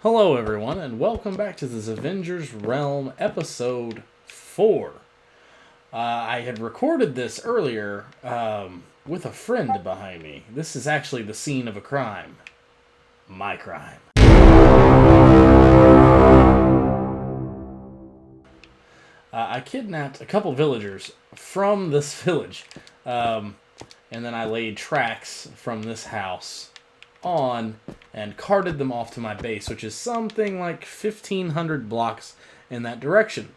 Hello everyone, and welcome back to the Zrealm Episode 4. I had recorded this earlier with a friend behind me. This is actually the scene of a crime. My crime. I kidnapped a couple villagers from this village, and then I laid tracks from this house on and carted them off to my base, which is something like 1,500 blocks in that direction.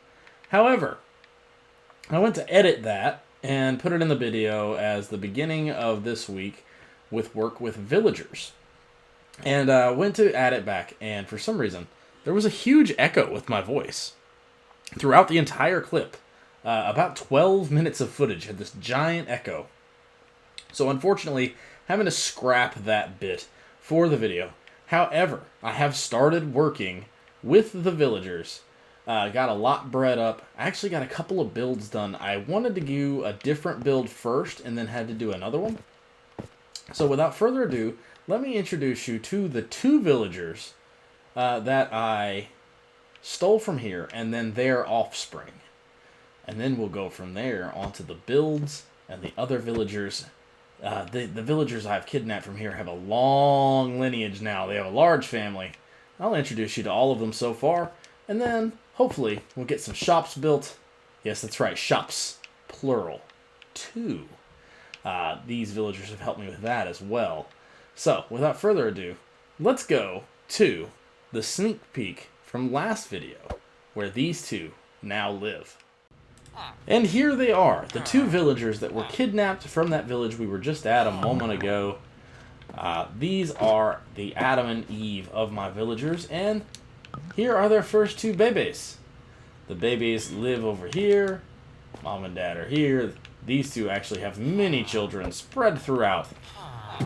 However, I went to edit that and put it in the video as the beginning of this week with work with villagers. And went to add it back, and for some reason, there was a huge echo with my voice. Throughout the entire clip, about 12 minutes of footage had this giant echo. So unfortunately, having to scrap that bit for the video. However, I have started working with the villagers. Got a lot bred up. I actually got a couple of builds done. I wanted to do a different build first and then had to do another one. So without further ado, let me introduce you to the two villagers that I stole from here and then their offspring. And then we'll go from there onto the builds and the other villagers. The villagers I've kidnapped from here have a long lineage now. They have a large family. I'll introduce you to all of them so far, and then, hopefully, we'll get some shops built. Yes, that's right, shops. Plural. 2. These villagers have helped me with that as well. So, without further ado, let's go to the sneak peek from last video, where these two now live. And here they are, the two villagers that were kidnapped from that village we were just at a moment ago. These are the Adam and Eve of my villagers, and here are their first two babies. The babies live over here. Mom and Dad are here. These two actually have many children spread throughout.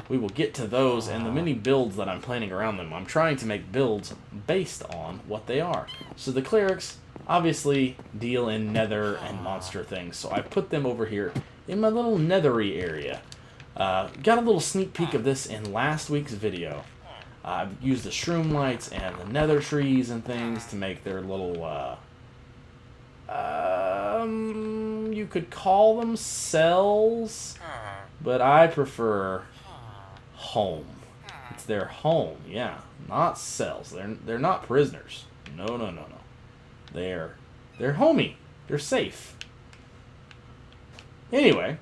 We will get to those and the many builds that I'm planning around them. I'm trying to make builds based on what they are. So the clerics obviously deal in nether and monster things, so I put them over here in my little nethery area. Got a little sneak peek of this in last week's video. I've used the shroom lights and the nether trees and things to make their little, you could call them cells, but I prefer home. It's their home, yeah, not cells. They're not prisoners. No. They're homey. They're safe. Anyway,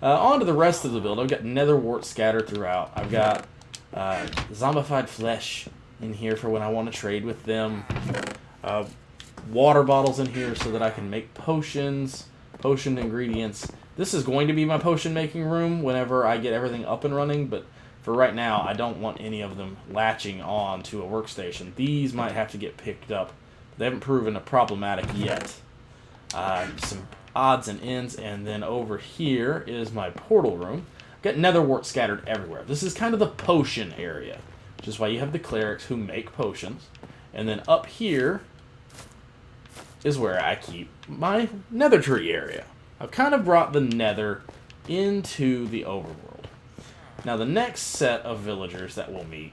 on to the rest of the build. I've got nether warts scattered throughout. I've got zombified flesh in here for when I want to trade with them. Water bottles in here so that I can make potions, potion ingredients. This is going to be my potion making room whenever I get everything up and running, but for right now, I don't want any of them latching on to a workstation. These might have to get picked up. They haven't proven problematic yet. Some odds and ends, and then over here is my portal room. I've got nether wart scattered everywhere. This is kind of the potion area, which is why you have the clerics who make potions. And then up here is where I keep my nether tree area. I've kind of brought the nether into the overworld. Now the next set of villagers that we'll meet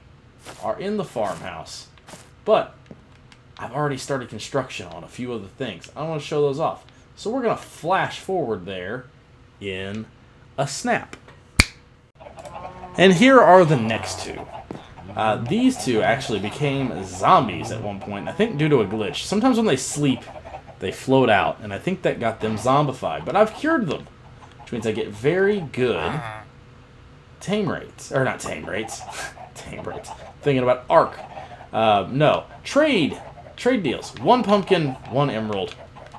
are in the farmhouse, but I've already started construction on a few of the things. I want to show those off. So we're going to flash forward there in a snap. And here are the next two. These two actually became zombies at one point, I think due to a glitch. Sometimes when they sleep, they float out, and I think that got them zombified. But I've cured them, which means I get very good tame rates. Or not tame rates. Tame rates. Thinking about arc. No. Trade deals. 1 pumpkin, 1 emerald.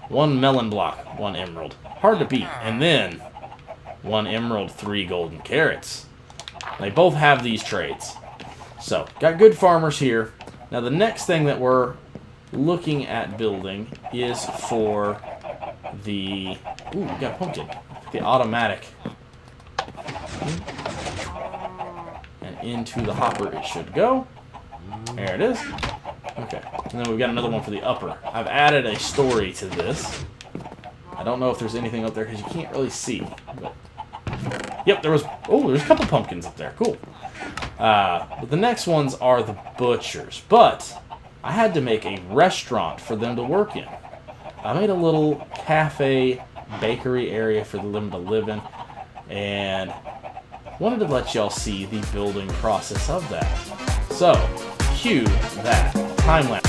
1 melon block, 1 emerald. Hard to beat. And then 1 emerald, 3 golden carrots. They both have these trades. So, got good farmers here. Now the next thing that we're looking at building is for the... Ooh, we got a pumpkin. The automatic. And into the hopper it should go. There it is. Okay, and then we've got another one for the upper. I've added a story to this. I don't know if there's anything up there because you can't really see. But... Yep, there was... Oh, there's a couple pumpkins up there. Cool. But the next ones are the butchers. But I had to make a restaurant for them to work in. I made a little cafe, bakery area for them to live in, and wanted to let y'all see the building process of that. So, cue that time lapse.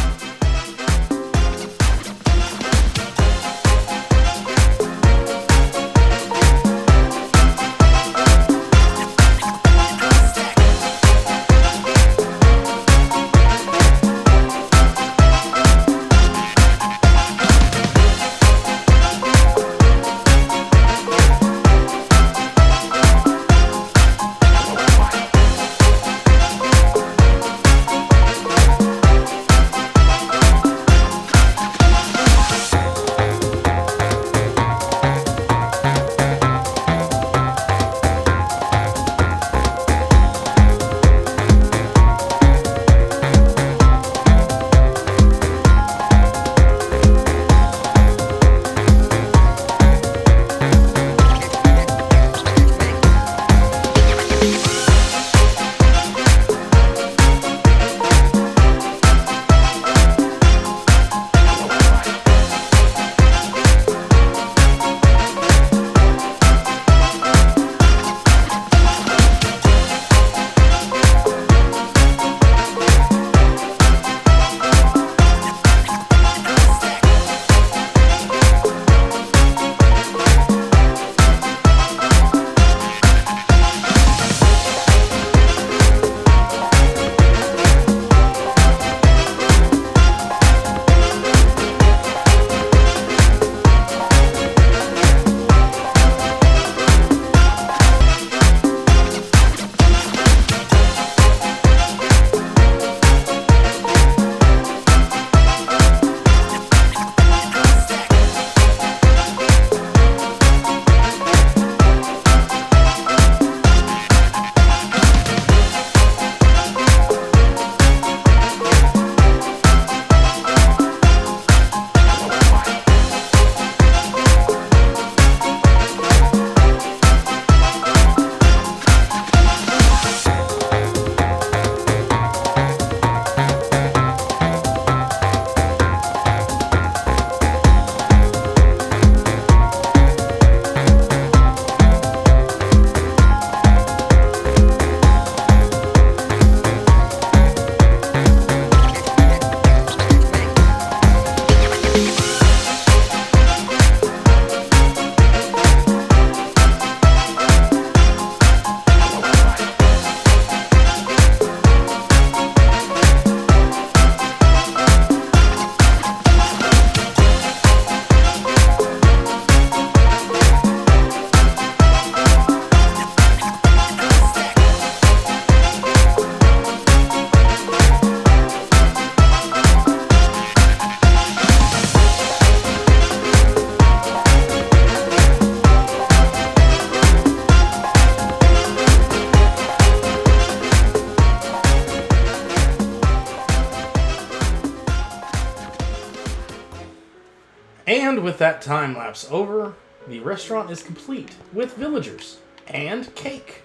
And with that time lapse over, the restaurant is complete with villagers and cake.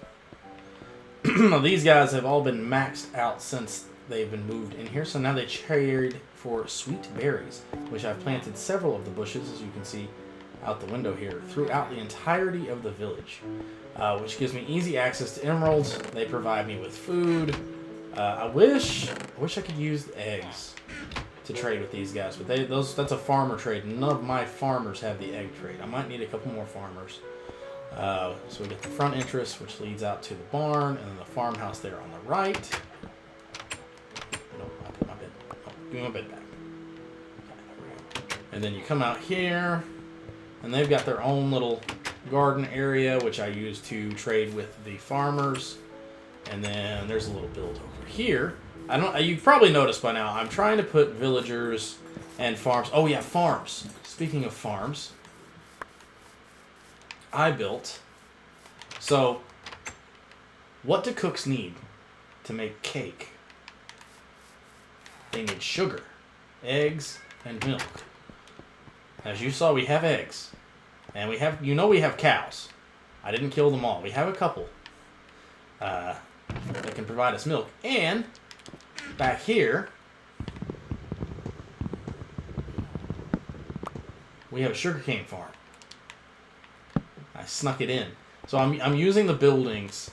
These guys have all been maxed out since they've been moved in here, so now they trade for sweet berries, which I've planted several of the bushes, as you can see out the window here, throughout the entirety of the village, which gives me easy access to emeralds. They provide me with food. I wish I could use eggs to trade with these guys, but that's a farmer trade. None of my farmers have the egg trade. I might need a couple more farmers. So we get the front entrance, which leads out to the barn, and then the farmhouse there on the right. Nope, I put my bed. Oh, give me my bed back. Okay, there we go. And then you come out here, and they've got their own little garden area, which I use to trade with the farmers. And then there's a little build over here. You've probably noticed by now, I'm trying to put villagers and farms. Oh yeah, farms. Speaking of farms, I built. So, what do cooks need to make cake? They need sugar, eggs, and milk. As you saw, we have eggs. And we have cows. I didn't kill them all. We have a couple. that can provide us milk. And back here, we have a sugarcane farm. I snuck it in. So I'm using the buildings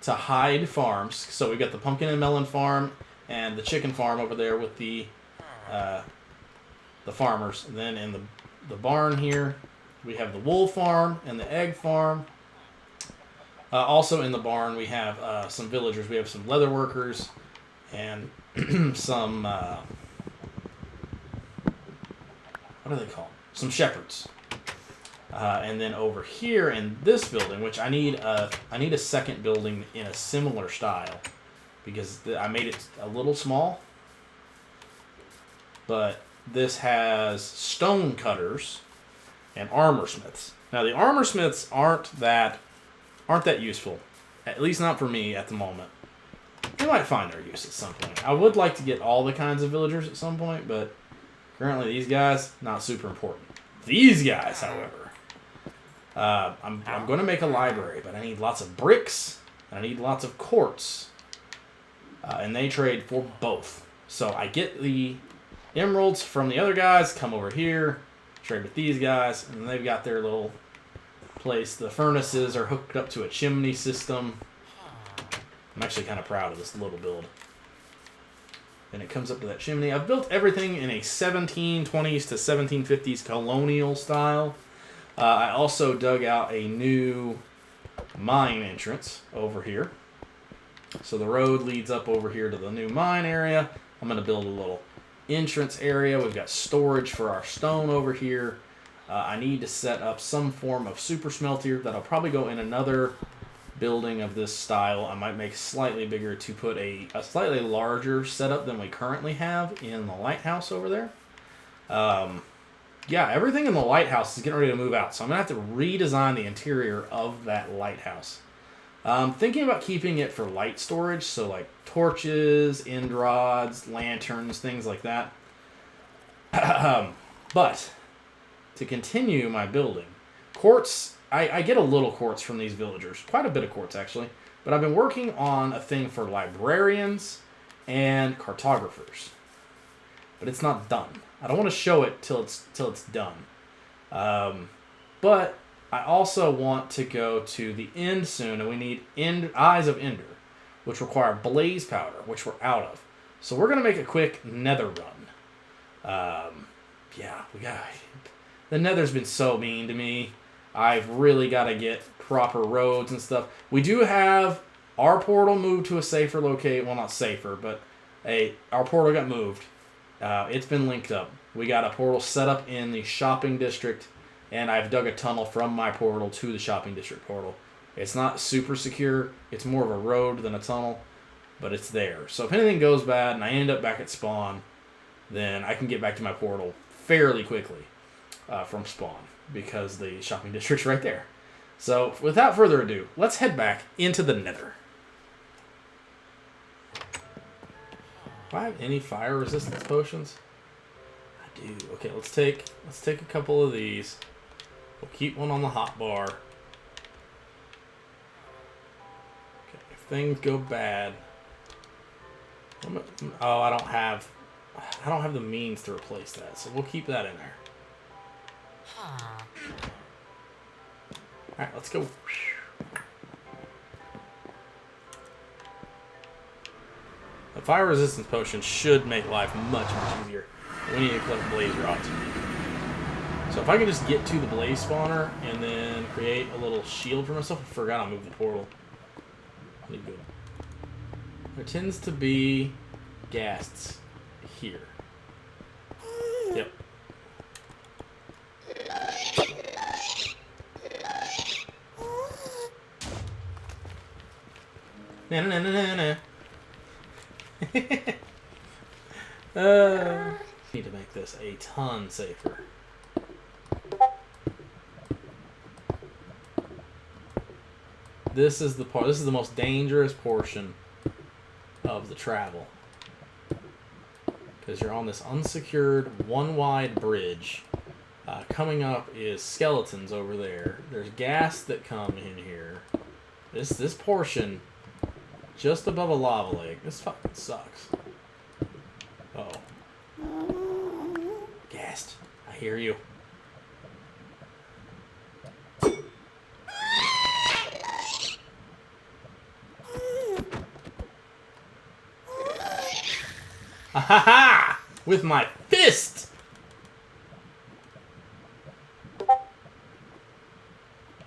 to hide farms. So we've got the pumpkin and melon farm and the chicken farm over there with the farmers. And then in the barn here, we have the wool farm and the egg farm. Also in the barn, we have some villagers. We have some leather workers and some, what are they called? Some shepherds. And then over here in this building, which I need a second building in a similar style because I made it a little small. But this has stone cutters and armor smiths. Now the armor smiths aren't that useful, at least not for me at the moment. They might find their use at some point. I would like to get all the kinds of villagers at some point, but currently these guys, not super important. These guys, however, I'm going to make a library, but I need lots of bricks, and I need lots of quartz, and they trade for both. So I get the emeralds from the other guys, come over here, trade with these guys, and they've got their little place. The furnaces are hooked up to a chimney system. I'm actually kind of proud of this little build. And it comes up to that chimney. I've built everything in a 1720s to 1750s colonial style. I also dug out a new mine entrance over here. So the road leads up over here to the new mine area. I'm going to build a little entrance area. We've got storage for our stone over here. I need to set up some form of super smelter that'll probably go in another building of this style. I might make slightly bigger to put a slightly larger setup than we currently have in the lighthouse over there. Yeah, everything in the lighthouse is getting ready to move out, so I'm going to have to redesign the interior of that lighthouse. Thinking about keeping it for light storage, so like torches, end rods, lanterns, things like that. But to continue my building, quartz, I get a little quartz from these villagers, quite a bit of quartz actually, but I've been working on a thing for librarians and cartographers, but it's not done. I don't want to show it till it's done. But I also want to go to the end soon, and we need Eyes of Ender, which require blaze powder, which we're out of. So we're going to make a quick nether run. Yeah, the nether's been so mean to me. I've really got to get proper roads and stuff. We do have our portal moved to a safer location. Well, not safer, but our portal got moved. It's been linked up. We got a portal set up in the shopping district, and I've dug a tunnel from my portal to the shopping district portal. It's not super secure. It's more of a road than a tunnel, but it's there. So if anything goes bad and I end up back at spawn, then I can get back to my portal fairly quickly from spawn because the shopping district's right there. So without further ado, let's head back into the Nether. Do I have any fire resistance potions? I do. Okay, let's take a couple of these. We'll keep one on the hot bar. Okay, if things go bad, oh, I don't have the means to replace that, so we'll keep that in there. All right, let's go. The fire resistance potion should make life much easier. We need to collect blaze rods. So if I can just get to the blaze spawner and then create a little shield for myself. I forgot I moved the portal. Really good. There tends to be ghasts here. Yep. Na-na-na-na-na. Need to make this a ton safer. This is the part. This is the most dangerous portion of the travel, because you're on this unsecured, one-wide bridge. Coming up is skeletons over there. There's gas that come in here. This portion Just above a lava lake. This fucking sucks. Uh oh. Ghast. I hear you. Ha ha ha! With my fist!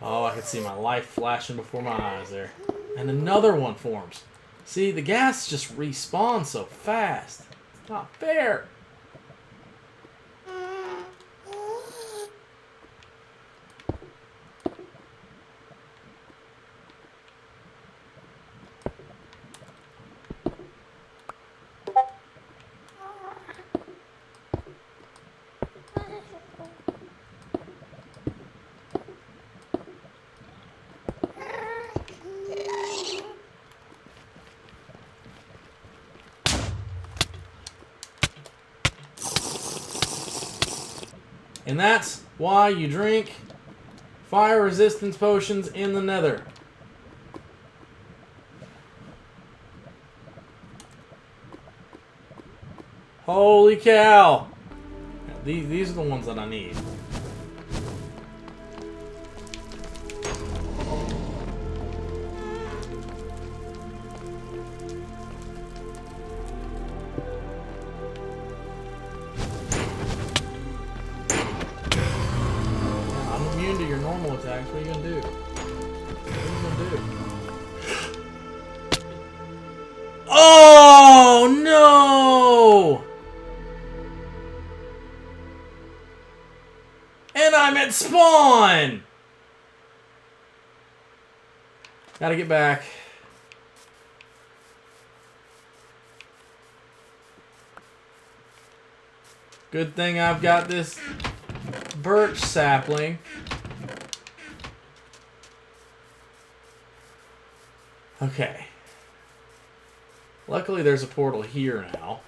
Oh, I can see my life flashing before my eyes there. And another one forms. See, the gas just respawns so fast. It's not fair. And that's why you drink fire resistance potions in the Nether. Holy cow! These are the ones that I need. To your normal attacks, what are you gonna do? What are you gonna do? Oh no! And I'm at spawn! Gotta get back. Good thing I've got this birch sapling. Okay. Luckily, there's a portal here now.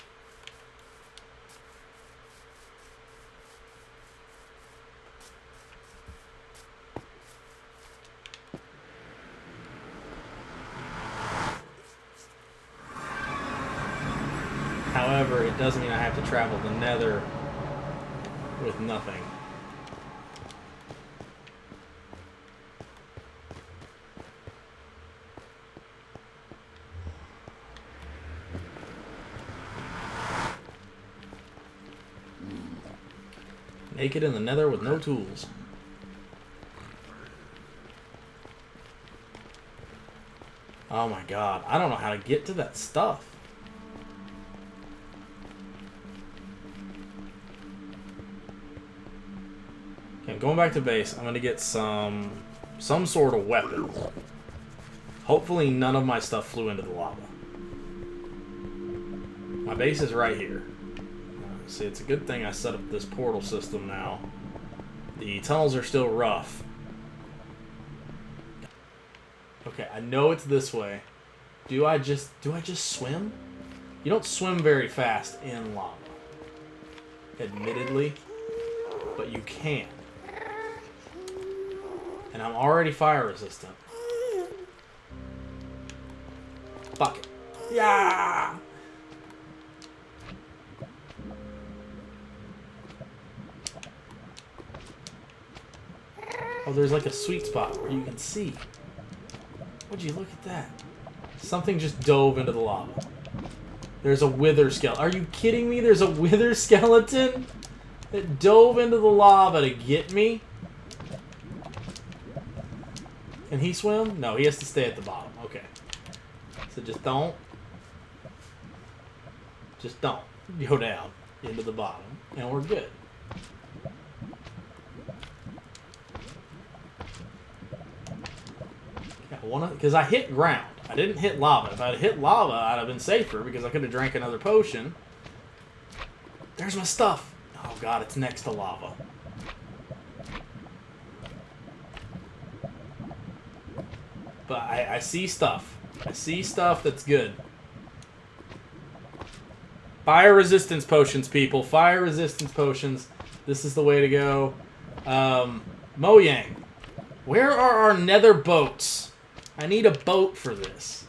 However, it does mean I have to travel the Nether with nothing. Naked in the Nether with no tools. Oh my god, I don't know how to get to that stuff. Okay, I'm going back to base. I'm gonna get some sort of weapon. Hopefully none of my stuff flew into the lava. My base is right here. See, it's a good thing I set up this portal system now. The tunnels are still rough. Okay, I know it's this way. Do I just swim? You don't swim very fast in lava. Admittedly. But you can. And I'm already fire resistant. Fuck it. Yeah! Oh, there's like a sweet spot where you can see. Would you look at that? Something just dove into the lava. There's a wither skeleton. Are you kidding me? There's a wither skeleton that dove into the lava to get me? Can he swim? No, he has to stay at the bottom. Okay. So just don't go down into the bottom, and we're good. Because I hit ground. I didn't hit lava. If I had hit lava, I'd have been safer because I could have drank another potion. There's my stuff. Oh god, it's next to lava. But I see stuff. I see stuff that's good. Fire resistance potions, people. Fire resistance potions. This is the way to go. Mojang. Where are our Nether boats? I need a boat for this.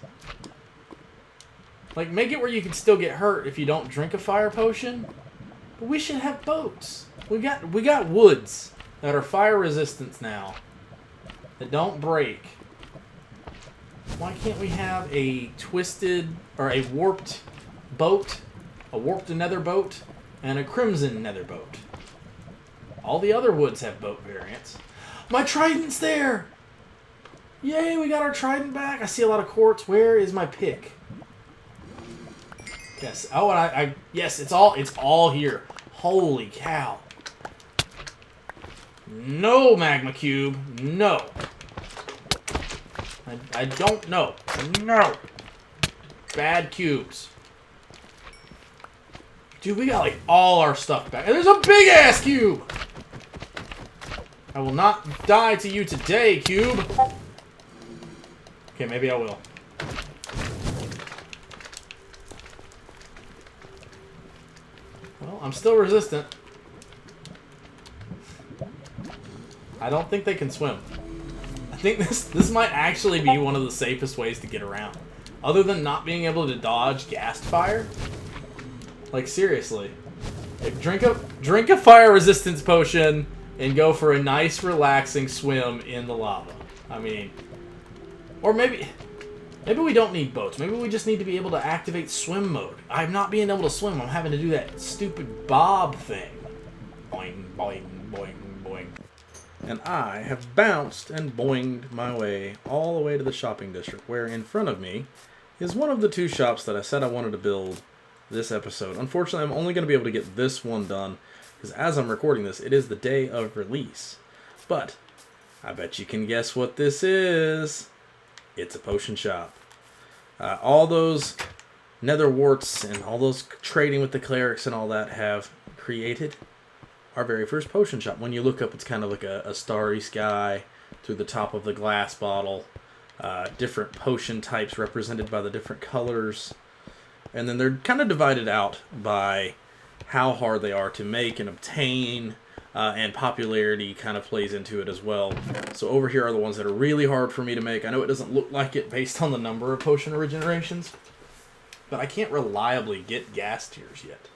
Like, make it where you can still get hurt if you don't drink a fire potion. But we should have boats. We got woods that are fire resistant now. That don't break. Why can't we have a twisted or a warped boat, a warped nether boat, and a crimson nether boat? All the other woods have boat variants. My trident's there! Yay, we got our trident back. I see a lot of quartz. Where is my pick? Yes. Oh, and I yes, it's all here. Holy cow. No, magma cube. No. I don't know. No. Bad cubes. Dude, we got like all our stuff back. And there's a big ass cube. I will not die to you today, cube. Okay, maybe I will. Well, I'm still resistant. I don't think they can swim. I think this might actually be one of the safest ways to get around. Other than not being able to dodge ghast fire. Like, seriously. Like, drink a fire resistance potion and go for a nice relaxing swim in the lava. I mean, or maybe we don't need boats. Maybe we just need to be able to activate swim mode. I'm not being able to swim. I'm having to do that stupid bob thing. Boing, boing, boing, boing. And I have bounced and boinged my way all the way to the shopping district, where in front of me is one of the two shops that I said I wanted to build this episode. Unfortunately, I'm only going to be able to get this one done, because as I'm recording this, it is the day of release. But I bet you can guess what this is. It's a potion shop. All those nether warts and all those trading with the clerics and all that have created our very first potion shop. When you look up, it's kind of like a starry sky through the top of the glass bottle. Different potion types represented by the different colors. And then they're kind of divided out by how hard they are to make and obtain, and popularity kind of plays into it as well. So over here are the ones that are really hard for me to make. I know it doesn't look like it based on the number of potion regenerations, but I can't reliably get gas tiers yet.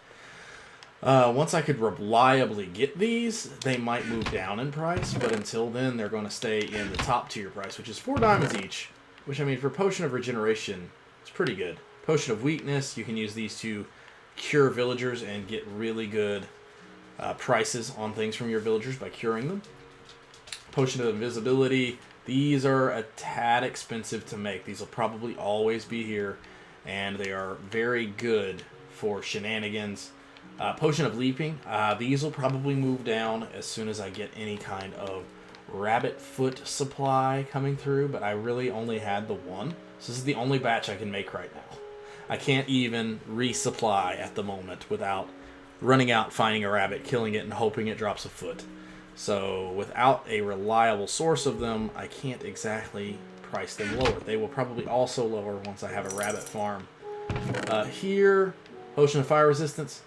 Once I could reliably get these, they might move down in price, but until then, they're going to stay in the top tier price, which is 4 diamonds each, which, I mean, for Potion of Regeneration, it's pretty good. Potion of Weakness, you can use these to cure villagers and get really good prices on things from your villagers by curing them. Potion of Invisibility, these are a tad expensive to make. These will probably always be here, and they are very good for shenanigans. Potion of Leaping, these will probably move down as soon as I get any kind of rabbit foot supply coming through, but I really only had the one. So this is the only batch I can make right now. I can't even resupply at the moment without running out, finding a rabbit, killing it, and hoping it drops a foot. So without a reliable source of them, I can't exactly price them lower. They will probably also lower once I have a rabbit farm. Here, Potion of Fire Resistance.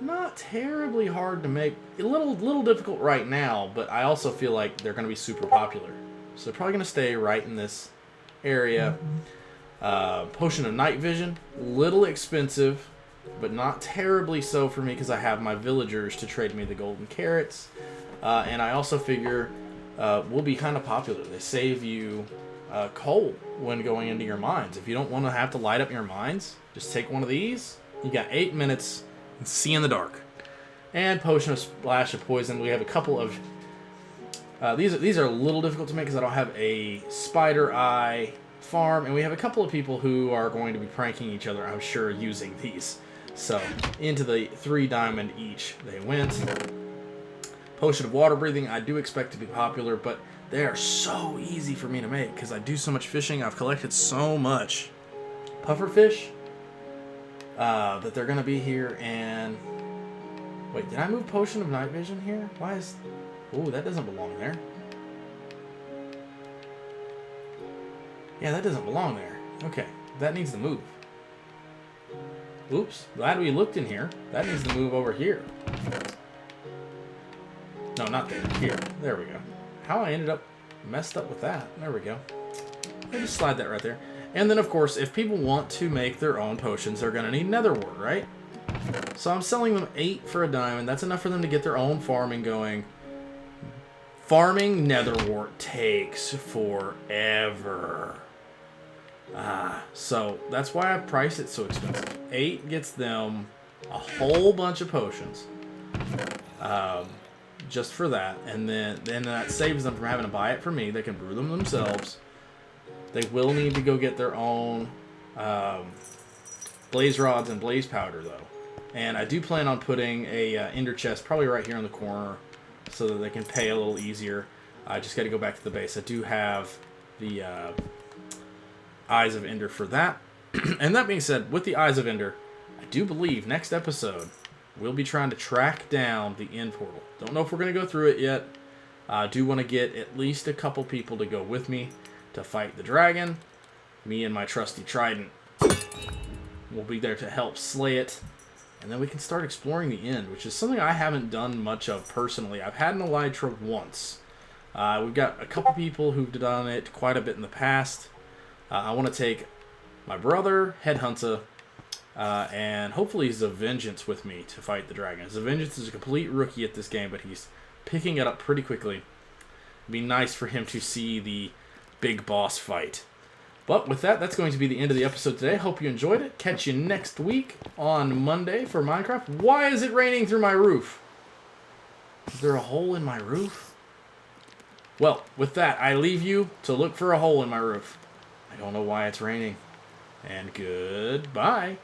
Not terribly hard to make. A little difficult right now, but I also feel like they're going to be super popular. So they're probably going to stay right in this area. Potion of Night Vision. Little expensive, but not terribly so for me because I have my villagers to trade me the golden carrots. And I also figure will be kind of popular. They save you coal when going into your mines. If you don't want to have to light up your mines, just take one of these. You got 8 minutes. See in the dark. And Potion of Splash of Poison. We have a couple of these are a little difficult to make because I don't have a spider eye farm, and we have a couple of people who are going to be pranking each other, I'm sure, using these. So into the 3 diamond each they went. Potion of Water Breathing I do expect to be popular, but they are so easy for me to make because I do so much fishing. I've collected so much pufferfish that they're going to be here. And wait, did I move Potion of Night Vision here? Why is... Ooh, that doesn't belong there. Yeah, that doesn't belong there. Okay, that needs to move. Oops, glad we looked in here. That needs to move over here. No, not there. Here. There we go. How I ended up messed up with that. There we go. Let me just slide that right there. And then, of course, if people want to make their own potions, they're going to need nether wart, right? So I'm selling them 8 for a diamond. That's enough for them to get their own farming going. Farming nether wart takes forever. So that's why I priced it so expensive. 8 gets them a whole bunch of potions. Just for that. And then that saves them from having to buy it from me. They can brew them themselves. They will need to go get their own blaze rods and blaze powder, though. And I do plan on putting a ender chest probably right here in the corner so that they can pay a little easier. I just got to go back to the base. I do have the Eyes of Ender for that. And that being said, with the Eyes of Ender, I do believe next episode we'll be trying to track down the end portal. Don't know if we're going to go through it yet. I do want to get at least a couple people to go with me to fight the dragon. Me and my trusty trident will be there to help slay it. And then we can start exploring the end, which is something I haven't done much of personally. I've had an elytra once. We've got a couple people who've done it quite a bit in the past. I want to take my brother, Headhunter, and hopefully Zavengeance with me to fight the dragon. Zavengeance is a complete rookie at this game, but he's picking it up pretty quickly. It'd be nice for him to see the big boss fight. But with that, that's going to be the end of the episode today. Hope you enjoyed it. Catch you next week on Monday for Minecraft. Why is it raining through my roof? Is there a hole in my roof? Well, with that, I leave you to look for a hole in my roof. I don't know why it's raining. And goodbye.